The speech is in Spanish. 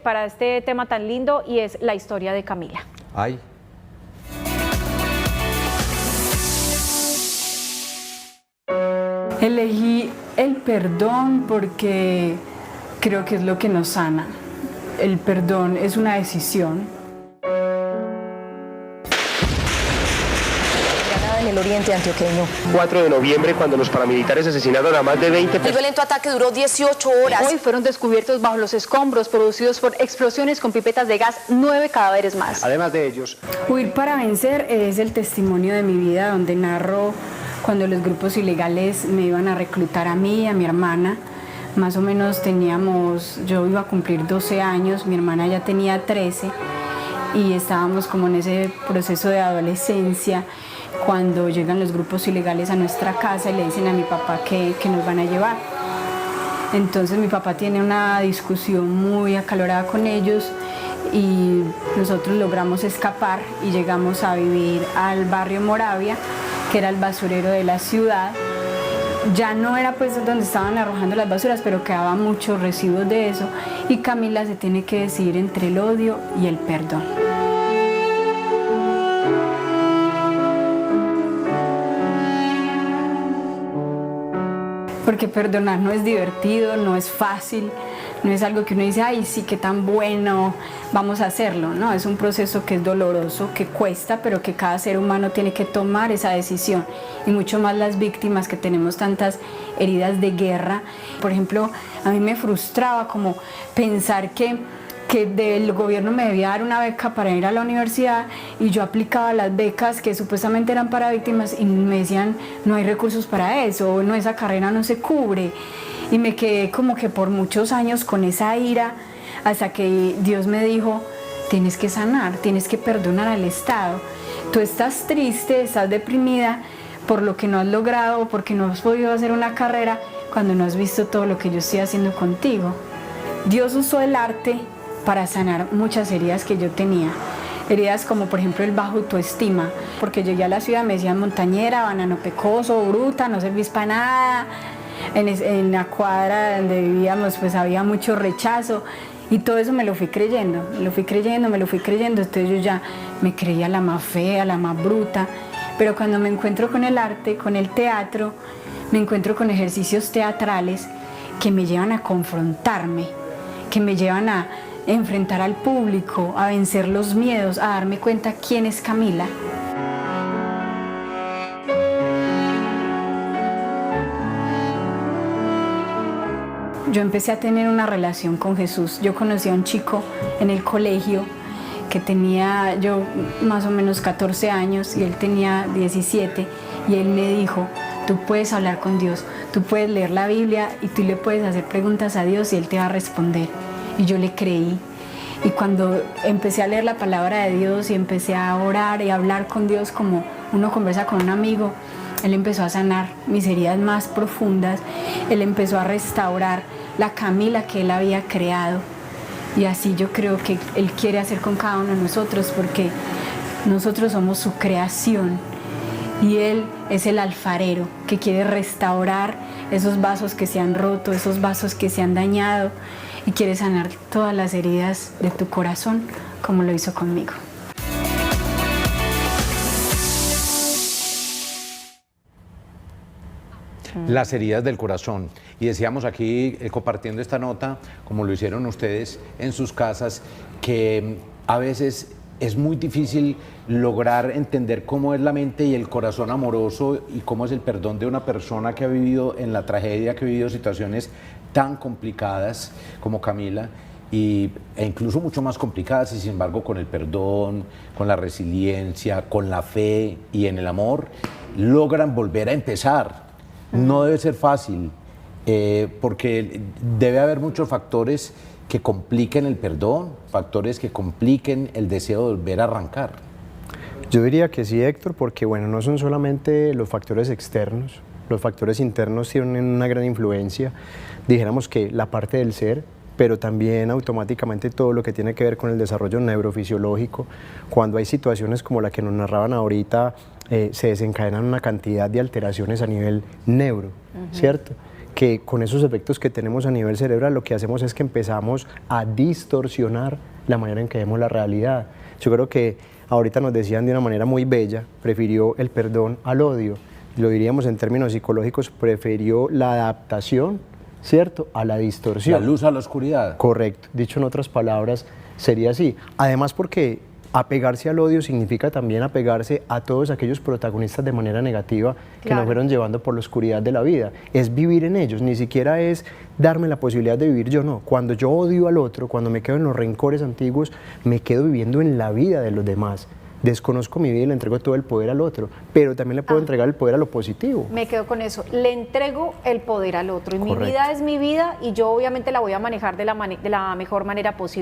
Para este tema tan lindo, y es la historia de Camila. Ay. Elegí el perdón porque creo que es lo que nos sana. El perdón es una decisión. En el oriente antioqueño. 4 de noviembre, cuando los paramilitares asesinaron a más de 20 personas. El violento ataque duró 18 horas. Hoy fueron descubiertos bajo los escombros producidos por explosiones con pipetas de gas 9 cadáveres más. Además de ellos, Huir para vencer es el testimonio de mi vida, donde narro cuando los grupos ilegales me iban a reclutar a mí y a mi hermana. Más o menos yo iba a cumplir 12 años, mi hermana ya tenía 13 y estábamos como en ese proceso de adolescencia, cuando llegan los grupos ilegales a nuestra casa y le dicen a mi papá que nos van a llevar. Entonces mi papá tiene una discusión muy acalorada con ellos y nosotros logramos escapar y llegamos a vivir al barrio Moravia, que era el basurero de la ciudad. Ya no era pues donde estaban arrojando las basuras, pero quedaban muchos residuos de eso, y Camila se tiene que decidir entre el odio y el perdón. Porque perdonar no es divertido, no es fácil, no es algo que uno dice, ay, sí, qué tan bueno, vamos a hacerlo. No, es un proceso que es doloroso, que cuesta, pero que cada ser humano tiene que tomar esa decisión. Y mucho más las víctimas, que tenemos tantas heridas de guerra. Por ejemplo, a mí me frustraba como pensar que del gobierno me debía dar una beca para ir a la universidad, y yo aplicaba las becas que supuestamente eran para víctimas y me decían, no hay recursos para eso, no, esa carrera no se cubre. Y me quedé como que por muchos años con esa ira, hasta que Dios me dijo, tienes que sanar, tienes que perdonar al Estado. Tú estás triste, estás deprimida por lo que no has logrado, porque no has podido hacer una carrera, cuando no has visto todo lo que yo estoy haciendo contigo. Dios usó el arte para sanar muchas heridas que yo tenía. Heridas como por ejemplo el bajo autoestima, porque llegué a la ciudad, me decían montañera, banano pecoso, bruta, no servís para nada. En la cuadra donde vivíamos pues había mucho rechazo, y todo eso me lo fui creyendo, entonces yo ya me creía la más fea, la más bruta. Pero cuando me encuentro con el arte, con el teatro, me encuentro con ejercicios teatrales que me llevan a confrontarme, que me llevan a enfrentar al público, a vencer los miedos, a darme cuenta quién es Camila. Yo empecé a tener una relación con Jesús. Yo conocí a un chico en el colegio que tenía yo más o menos 14 años y él tenía 17, y él me dijo, tú puedes hablar con Dios, tú puedes leer la Biblia y tú le puedes hacer preguntas a Dios y Él te va a responder. Y yo le creí. Y cuando empecé a leer la palabra de Dios y empecé a orar y a hablar con Dios como uno conversa con un amigo, Él empezó a sanar mis heridas más profundas. Él empezó a restaurar la Camila que Él había creado. Y así yo creo que Él quiere hacer con cada uno de nosotros, porque nosotros somos su creación y Él es el alfarero que quiere restaurar esos vasos que se han roto, esos vasos que se han dañado, y quiere sanar todas las heridas de tu corazón como lo hizo conmigo. Las heridas del corazón. Y decíamos aquí, compartiendo esta nota, como lo hicieron ustedes en sus casas, que a veces es muy difícil lograr entender cómo es la mente y el corazón amoroso, y cómo es el perdón de una persona que ha vivido en la tragedia, que ha vivido situaciones tan complicadas como Camila, e incluso mucho más complicadas, y sin embargo con el perdón, con la resiliencia, con la fe y en el amor, logran volver a empezar. No debe ser fácil, porque debe haber muchos factores que compliquen el perdón, factores que compliquen el deseo de volver a arrancar. Yo diría que sí, Héctor, porque bueno, no son solamente los factores externos, los factores internos tienen una gran influencia, dijéramos que la parte del ser, pero también automáticamente todo lo que tiene que ver con el desarrollo neurofisiológico. Cuando hay situaciones como la que nos narraban ahorita, se desencadenan una cantidad de alteraciones a nivel neuro, ¿cierto? que con esos efectos que tenemos a nivel cerebral lo que hacemos es que empezamos a distorsionar la manera en que vemos la realidad. Yo creo que ahorita nos decían de una manera muy bella, prefirió el perdón al odio. Lo diríamos en términos psicológicos, prefirió la adaptación, ¿cierto?, a la distorsión. La luz a la oscuridad. Correcto, dicho en otras palabras, sería así. Además porque apegarse al odio significa también apegarse a todos aquellos protagonistas de manera negativa que Claro. nos fueron llevando por la oscuridad de la vida. Es vivir en ellos, ni siquiera es darme la posibilidad de vivir yo, no. Cuando yo odio al otro, cuando me quedo en los rencores antiguos, me quedo viviendo en la vida de los demás. Desconozco mi vida y le entrego todo el poder al otro, pero también le puedo entregar el poder a lo positivo. Me quedo con eso, le entrego el poder al otro y mi Correcto. vida es mi vida y yo obviamente la voy a manejar de la mejor manera posible.